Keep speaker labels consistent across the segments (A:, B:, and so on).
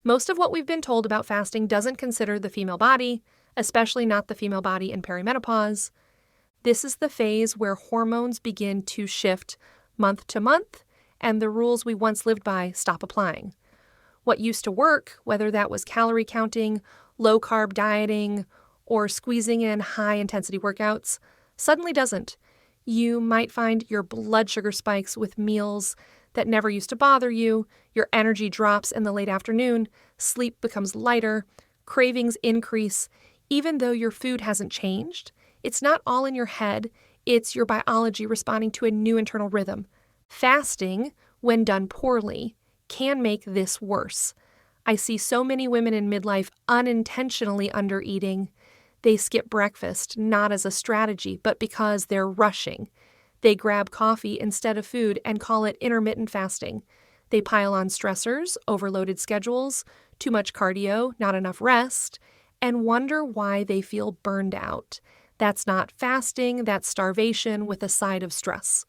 A: Most of what we've been told about fasting doesn't consider the female body, especially not the female body in perimenopause. This is the phase where hormones begin to shift month to month, and the rules we once lived by stop applying. What used to work, whether that was calorie counting, low-carb dieting, or squeezing in high-intensity workouts, suddenly doesn't. You might find your blood sugar spikes with meals that never used to bother you, your energy drops in the late afternoon, sleep becomes lighter, cravings increase, even though your food hasn't changed. It's not all in your head, it's your biology responding to a new internal rhythm. Fasting, when done poorly, can make this worse. I see so many women in midlife unintentionally undereating. They skip breakfast, not as a strategy, but because they're rushing. They grab coffee instead of food and call it intermittent fasting. They pile on stressors, overloaded schedules, too much cardio, not enough rest, and wonder why they feel burned out. That's not fasting, that's starvation with a side of stress.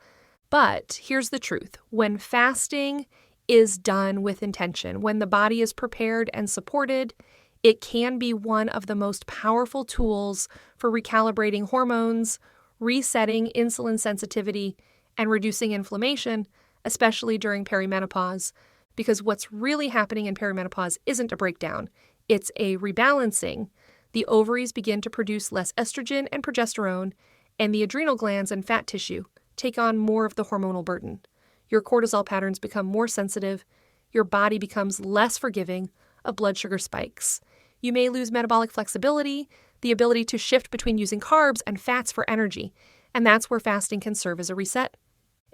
A: But here's the truth. When fasting is done with intention, when the body is prepared and supported, it can be one of the most powerful tools for recalibrating hormones, resetting insulin sensitivity, and reducing inflammation, especially during perimenopause, because what's really happening in perimenopause isn't a breakdown, it's a rebalancing. The ovaries begin to produce less estrogen and progesterone, and the adrenal glands and fat tissue take on more of the hormonal burden. Your cortisol patterns become more sensitive, your body becomes less forgiving of blood sugar spikes. You may lose metabolic flexibility, the ability to shift between using carbs and fats for energy, and that's where fasting can serve as a reset.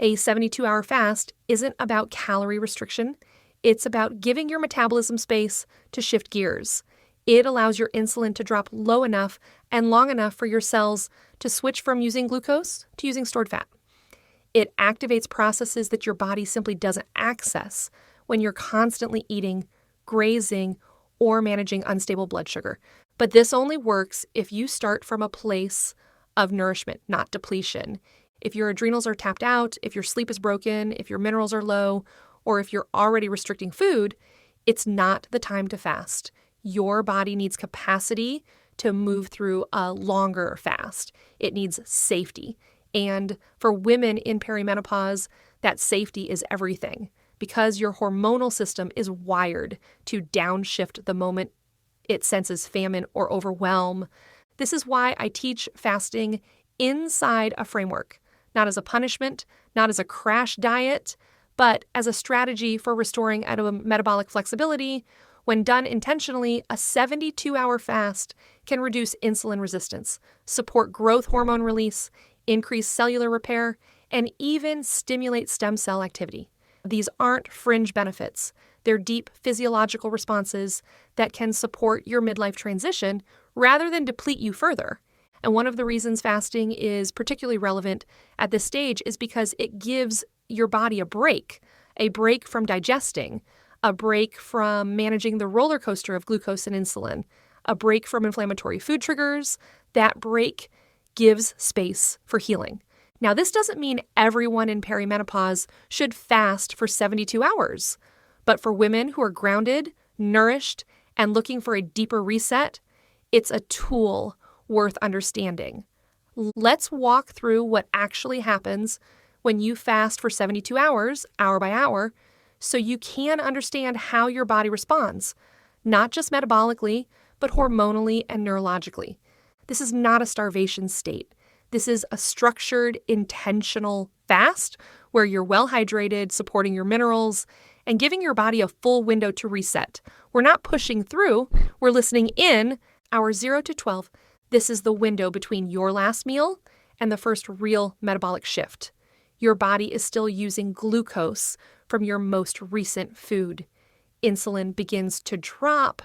A: A 72-hour fast isn't about calorie restriction, it's about giving your metabolism space to shift gears. It allows your insulin to drop low enough and long enough for your cells to switch from using glucose to using stored fat. It activates processes that your body simply doesn't access when you're constantly eating, grazing, or managing unstable blood sugar. But this only works if you start from a place of nourishment, not depletion. If your adrenals are tapped out, if your sleep is broken, if your minerals are low, or if you're already restricting food, it's not the time to fast. Your body needs capacity to move through a longer fast. It needs safety. And for women in perimenopause, that safety is everything because your hormonal system is wired to downshift the moment it senses famine or overwhelm. This is why I teach fasting inside a framework, not as a punishment, not as a crash diet, but as a strategy for restoring metabolic flexibility. When done intentionally, a 72-hour fast can reduce insulin resistance, support growth hormone release, increase cellular repair, and even stimulate stem cell activity. These aren't fringe benefits. They're deep physiological responses that can support your midlife transition rather than deplete you further. And one of the reasons fasting is particularly relevant at this stage is because it gives your body a break from digesting, a break from managing the roller coaster of glucose and insulin, a break from inflammatory food triggers. That break gives space for healing. Now, this doesn't mean everyone in perimenopause should fast for 72 hours, but for women who are grounded, nourished, and looking for a deeper reset, it's a tool worth understanding. Let's walk through what actually happens when you fast for 72 hours, hour by hour, so you can understand how your body responds, not just metabolically, but hormonally and neurologically. This is not a starvation state. This is a structured, intentional fast where you're well hydrated, supporting your minerals, and giving your body a full window to reset. We're not pushing through, we're listening in. Hours 0 to 12, this is the window between your last meal and the first real metabolic shift. Your body is still using glucose from your most recent food. Insulin begins to drop.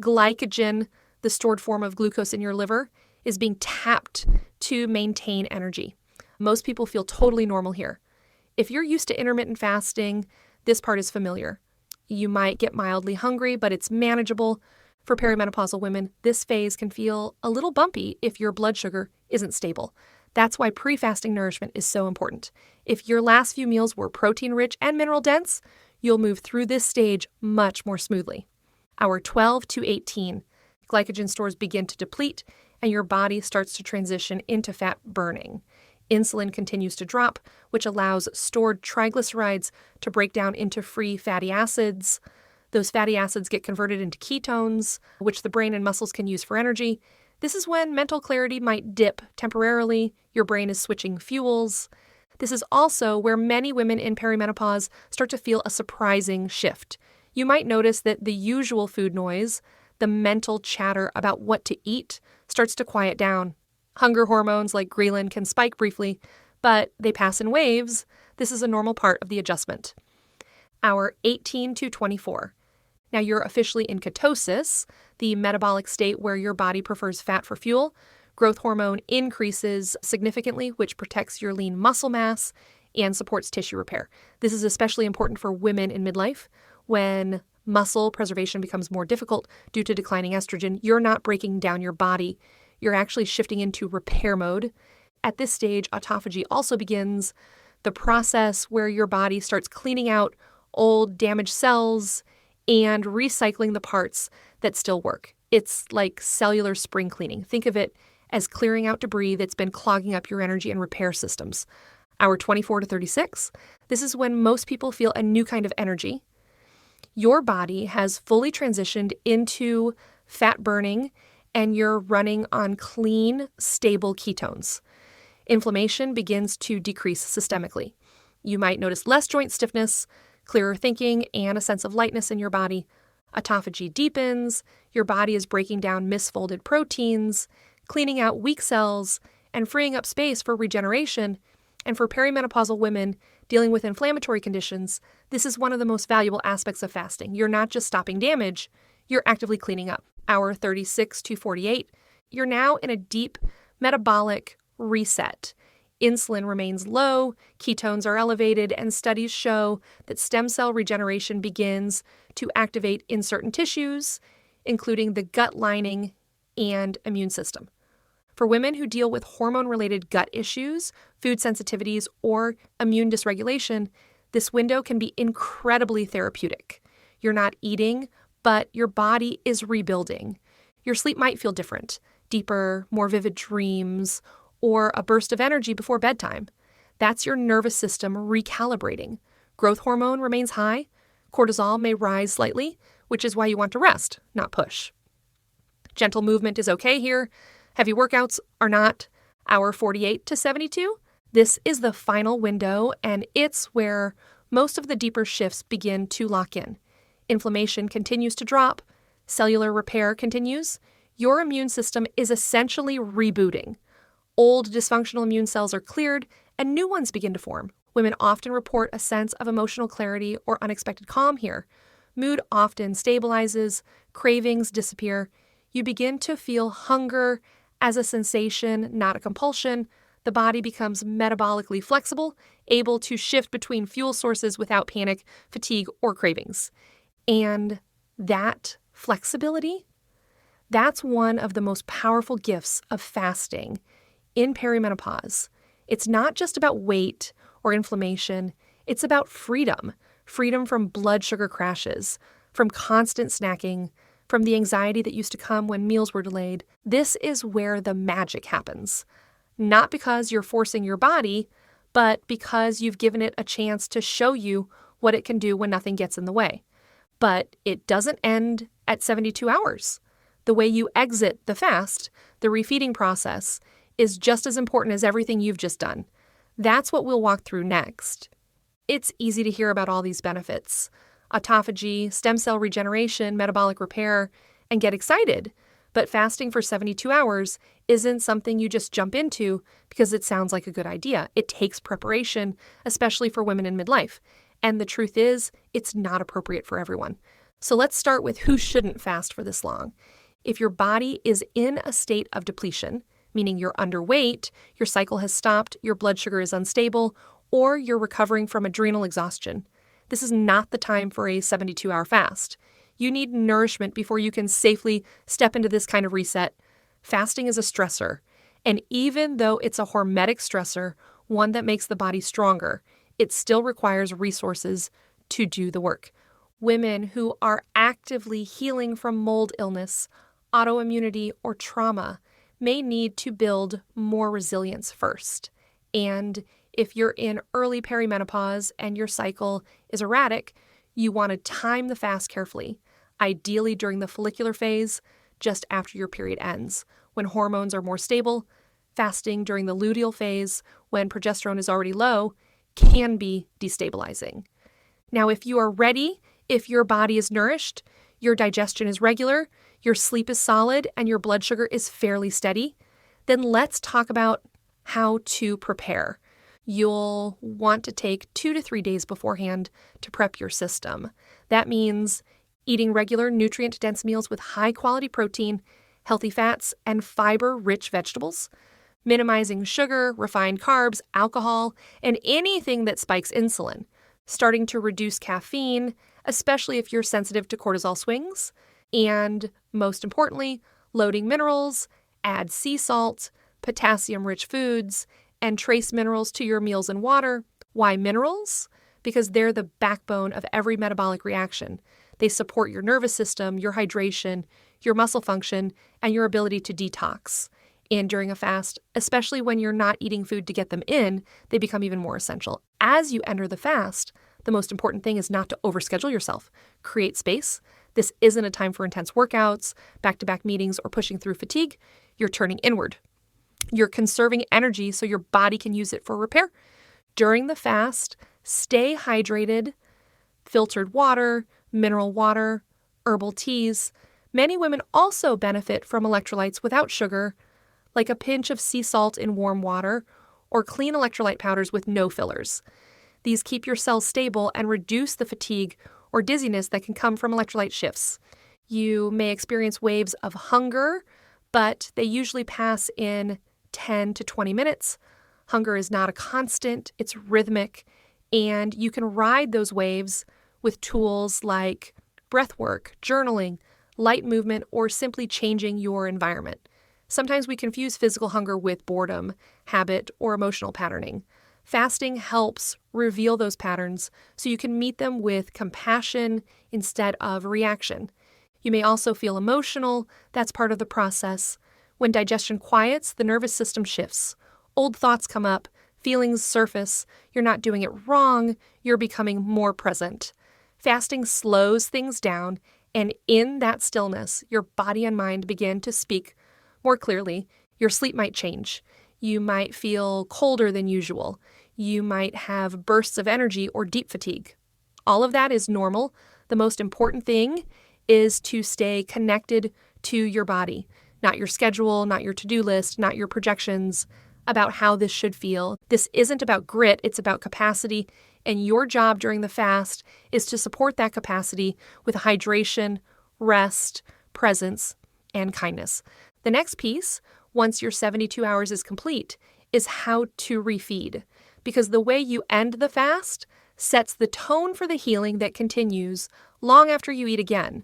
A: Glycogen, the stored form of glucose in your liver, is being tapped to maintain energy. Most people feel totally normal here. If you're used to intermittent fasting, this part is familiar. You might get mildly hungry, but it's manageable. For perimenopausal women, this phase can feel a little bumpy if your blood sugar isn't stable. That's why pre-fasting nourishment is so important. If your last few meals were protein-rich and mineral-dense, you'll move through this stage much more smoothly. Hour 12 to 18, glycogen stores begin to deplete and your body starts to transition into fat burning. Insulin continues to drop, which allows stored triglycerides to break down into free fatty acids. Those fatty acids get converted into ketones, which the brain and muscles can use for energy. This is when mental clarity might dip temporarily. Your brain is switching fuels. This is also where many women in perimenopause start to feel a surprising shift. You might notice that the usual food noise, the mental chatter about what to eat, starts to quiet down. Hunger hormones like ghrelin can spike briefly, but they pass in waves. This is a normal part of the adjustment. Hour 18 to 24. Now you're officially in ketosis, the metabolic state where your body prefers fat for fuel. Growth hormone increases significantly, which protects your lean muscle mass and supports tissue repair. This is especially important for women in midlife. When muscle preservation becomes more difficult due to declining estrogen, you're not breaking down your body. You're actually shifting into repair mode. At this stage, autophagy also begins, the process where your body starts cleaning out old damaged cells and recycling the parts that still work. It's like cellular spring cleaning. Think of it as clearing out debris that's been clogging up your energy and repair systems. Hour 24 to 36, this is when most people feel a new kind of energy. Your body has fully transitioned into fat burning and you're running on clean, stable ketones. Inflammation begins to decrease systemically. You might notice less joint stiffness, clearer thinking, and a sense of lightness in your body. Autophagy deepens, your body is breaking down misfolded proteins, cleaning out weak cells, and freeing up space for regeneration. And for perimenopausal women dealing with inflammatory conditions, this is one of the most valuable aspects of fasting. You're not just stopping damage, you're actively cleaning up. Hour 36 to 48, you're now in a deep metabolic reset. Insulin remains low, ketones are elevated, and studies show that stem cell regeneration begins to activate in certain tissues, including the gut lining and immune system. For women who deal with hormone-related gut issues, food sensitivities, or immune dysregulation, this window can be incredibly therapeutic. You're not eating, but your body is rebuilding. Your sleep might feel different, deeper, more vivid dreams, or a burst of energy before bedtime. That's your nervous system recalibrating. Growth hormone remains high. Cortisol may rise slightly, which is why you want to rest, not push. Gentle movement is okay here. Heavy workouts are not. Hour 48 to 72, this is the final window, and it's where most of the deeper shifts begin to lock in. Inflammation continues to drop. Cellular repair continues. Your immune system is essentially rebooting. Old dysfunctional immune cells are cleared, and new ones begin to form. Women often report a sense of emotional clarity or unexpected calm here. Mood often stabilizes, cravings disappear. You begin to feel hunger as a sensation, not a compulsion. The body becomes metabolically flexible, able to shift between fuel sources without panic, fatigue, or cravings. And that flexibility, that's one of the most powerful gifts of fasting in perimenopause. It's not just about weight or inflammation. It's about freedom. Freedom from blood sugar crashes, from constant snacking, from the anxiety that used to come when meals were delayed. This is where the magic happens. Not because you're forcing your body, but because you've given it a chance to show you what it can do when nothing gets in the way. But it doesn't end at 72 hours. The way you exit the fast, the refeeding process, is just as important as everything you've just done. That's what we'll walk through next. It's easy to hear about all these benefits: autophagy, stem cell regeneration, metabolic repair, and get excited. But fasting for 72 hours isn't something you just jump into because it sounds like a good idea. It takes preparation, especially for women in midlife. And the truth is, it's not appropriate for everyone. So let's start with who shouldn't fast for this long. If your body is in a state of depletion, meaning you're underweight, your cycle has stopped, your blood sugar is unstable, or you're recovering from adrenal exhaustion, this is not the time for a 72-hour fast. You need nourishment before you can safely step into this kind of reset. Fasting is a stressor, and even though it's a hormetic stressor, one that makes the body stronger, it still requires resources to do the work. Women who are actively healing from mold illness, autoimmunity, or trauma may need to build more resilience first. And if you're in early perimenopause and your cycle is erratic, you want to time the fast carefully, ideally during the follicular phase, just after your period ends, when hormones are more stable. Fasting during the luteal phase, when progesterone is already low, can be destabilizing. Now, if you are ready, if your body is nourished, your digestion is regular, your sleep is solid, and your blood sugar is fairly steady, then let's talk about how to prepare. You'll want to take 2 to 3 days beforehand to prep your system. That means eating regular nutrient-dense meals with high-quality protein, healthy fats, and fiber-rich vegetables, minimizing sugar, refined carbs, alcohol, and anything that spikes insulin, starting to reduce caffeine, especially if you're sensitive to cortisol swings, and most importantly, loading minerals, add sea salt, potassium-rich foods, and trace minerals to your meals and water. Why minerals? Because they're the backbone of every metabolic reaction. They support your nervous system, your hydration, your muscle function, and your ability to detox. And during a fast, especially when you're not eating food to get them in, they become even more essential. As you enter the fast, the most important thing is not to overschedule yourself. Create space. This isn't a time for intense workouts, back-to-back meetings, or pushing through fatigue. You're turning inward. You're conserving energy so your body can use it for repair. During the fast, stay hydrated. Filtered water, mineral water, herbal teas. Many women also benefit from electrolytes without sugar, like a pinch of sea salt in warm water, or clean electrolyte powders with no fillers. These keep your cells stable and reduce the fatigue or dizziness that can come from electrolyte shifts. You may experience waves of hunger, but they usually pass in 10 to 20 minutes. Hunger is not a constant, it's rhythmic, and you can ride those waves with tools like breath work, journaling, light movement, or simply changing your environment. Sometimes we confuse physical hunger with boredom, habit, or emotional patterning. Fasting helps reveal those patterns so you can meet them with compassion instead of reaction. You may also feel emotional. That's part of the process. When digestion quiets, the nervous system shifts. Old thoughts come up, feelings surface. You're not doing it wrong. You're becoming more present. Fasting slows things down, and in that stillness, your body and mind begin to speak more clearly. Your sleep might change. You might feel colder than usual. You might have bursts of energy or deep fatigue. All of that is normal. The most important thing is to stay connected to your body, not your schedule, not your to-do list, not your projections about how this should feel. This isn't about grit, it's about capacity, and your job during the fast is to support that capacity with hydration, rest, presence, and kindness. The next piece, once your 72 hours is complete, is how to refeed, because the way you end the fast sets the tone for the healing that continues long after you eat again.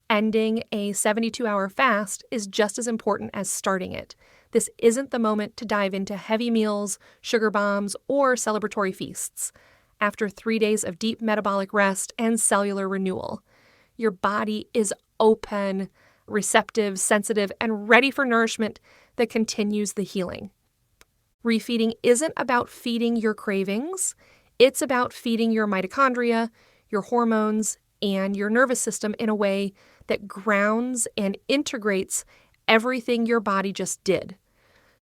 A: Ending a 72-hour fast is just as important as starting it. This isn't the moment to dive into heavy meals, sugar bombs, or celebratory feasts. After 3 days of deep metabolic rest and cellular renewal, your body is open, receptive, sensitive, and ready for nourishment that continues the healing. Refeeding isn't about feeding your cravings. It's about feeding your mitochondria, your hormones, and your nervous system in a way that grounds and integrates everything your body just did.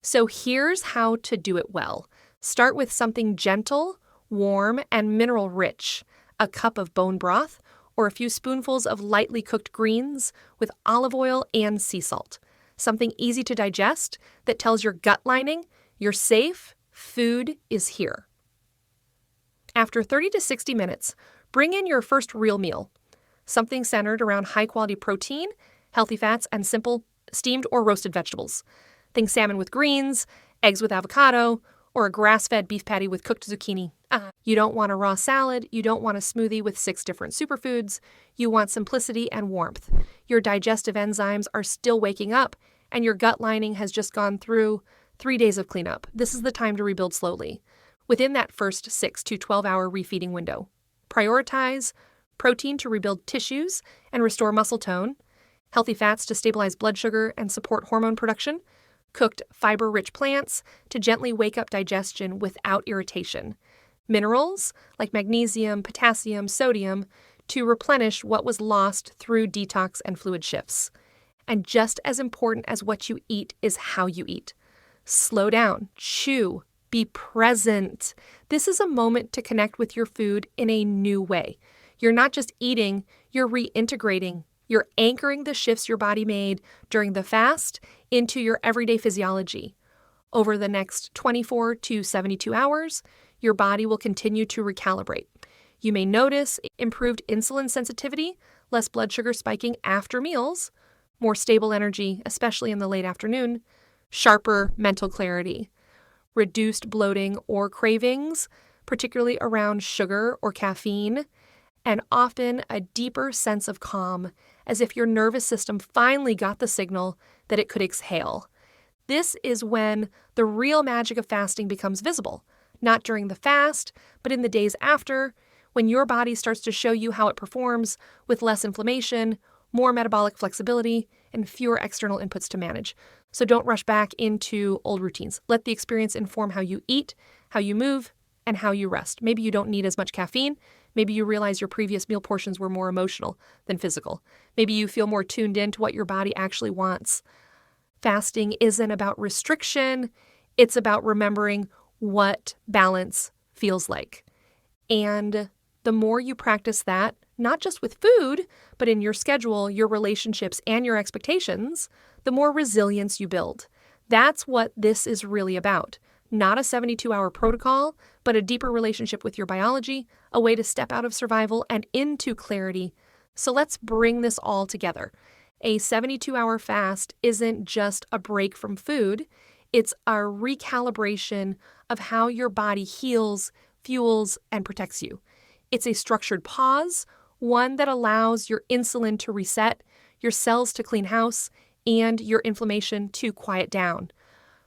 A: So here's how to do it well. Start with something gentle, warm, and mineral-rich, a cup of bone broth, or a few spoonfuls of lightly cooked greens with olive oil and sea salt. Something easy to digest that tells your gut lining you're safe, food is here. After 30 to 60 minutes, bring in your first real meal, something centered around high-quality protein, healthy fats, and simple steamed or roasted vegetables. Think salmon with greens, eggs with avocado, or a grass-fed beef patty with cooked zucchini. You don't want a raw salad. You don't want a smoothie with 6 different superfoods. You want simplicity and warmth. Your digestive enzymes are still waking up, and your gut lining has just gone through 3 days of cleanup. This is the time to rebuild slowly, within that first 6 to 12-hour refeeding window. Prioritize protein to rebuild tissues and restore muscle tone, healthy fats to stabilize blood sugar and support hormone production, cooked fiber-rich plants to gently wake up digestion without irritation, minerals like magnesium, potassium, sodium to replenish what was lost through detox and fluid shifts. And just as important as what you eat is how you eat. Slow down, chew, be present. This is a moment to connect with your food in a new way. You're not just eating, you're reintegrating. You're anchoring the shifts your body made during the fast into your everyday physiology. Over the next 24 to 72 hours, your body will continue to recalibrate. You may notice improved insulin sensitivity, less blood sugar spiking after meals, more stable energy, especially in the late afternoon, sharper mental clarity, reduced bloating or cravings, particularly around sugar or caffeine, and often a deeper sense of calm, as if your nervous system finally got the signal that it could exhale. This is when the real magic of fasting becomes visible, not during the fast, but in the days after, when your body starts to show you how it performs with less inflammation, more metabolic flexibility, and fewer external inputs to manage. So don't rush back into old routines. Let the experience inform how you eat, how you move, and how you rest. Maybe you don't need as much caffeine. Maybe you realize your previous meal portions were more emotional than physical. Maybe you feel more tuned in to what your body actually wants. Fasting isn't about restriction. It's about remembering what balance feels like. And the more you practice that, not just with food, but in your schedule, your relationships, and your expectations, the more resilience you build. That's what this is really about. Not a 72-hour protocol, but a deeper relationship with your biology, a way to step out of survival and into clarity. So let's bring this all together. A 72-hour fast isn't just a break from food. It's a recalibration of how your body heals, fuels, and protects you. It's a structured pause, one that allows your insulin to reset, your cells to clean house, and your inflammation to quiet down.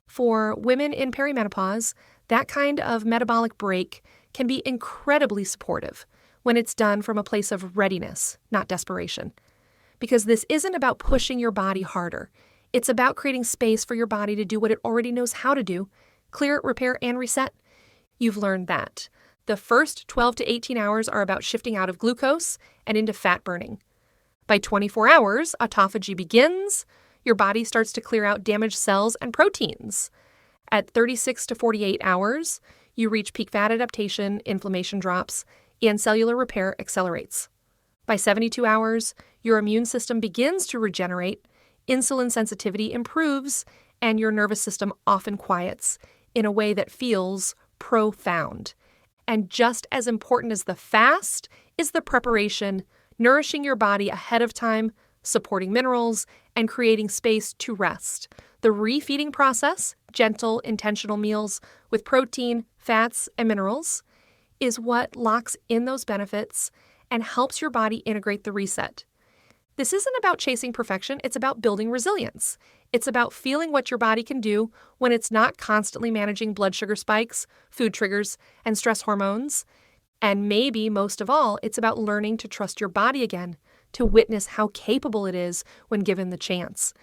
A: For women in perimenopause, that kind of metabolic break can be incredibly supportive when it's done from a place of readiness, not desperation. Because this isn't about pushing your body harder. It's about creating space for your body to do what it already knows how to do: clear, repair, and reset. You've learned that. The first 12 to 18 hours are about shifting out of glucose and into fat burning. By 24 hours, autophagy begins. Your body starts to clear out damaged cells and proteins. At 36 to 48 hours, you reach peak fat adaptation, inflammation drops, and cellular repair accelerates. By 72 hours, your immune system begins to regenerate, insulin sensitivity improves, and your nervous system often quiets in a way that feels profound. And just as important as the fast is the preparation, nourishing your body ahead of time, supporting minerals, and creating space to rest. The refeeding process, gentle, intentional meals with protein, fats, and minerals, is what locks in those benefits and helps your body integrate the reset. This isn't about chasing perfection, it's about building resilience. It's about feeling what your body can do when it's not constantly managing blood sugar spikes, food triggers, and stress hormones. And maybe, most of all, it's about learning to trust your body again, to witness how capable it is when given the chance.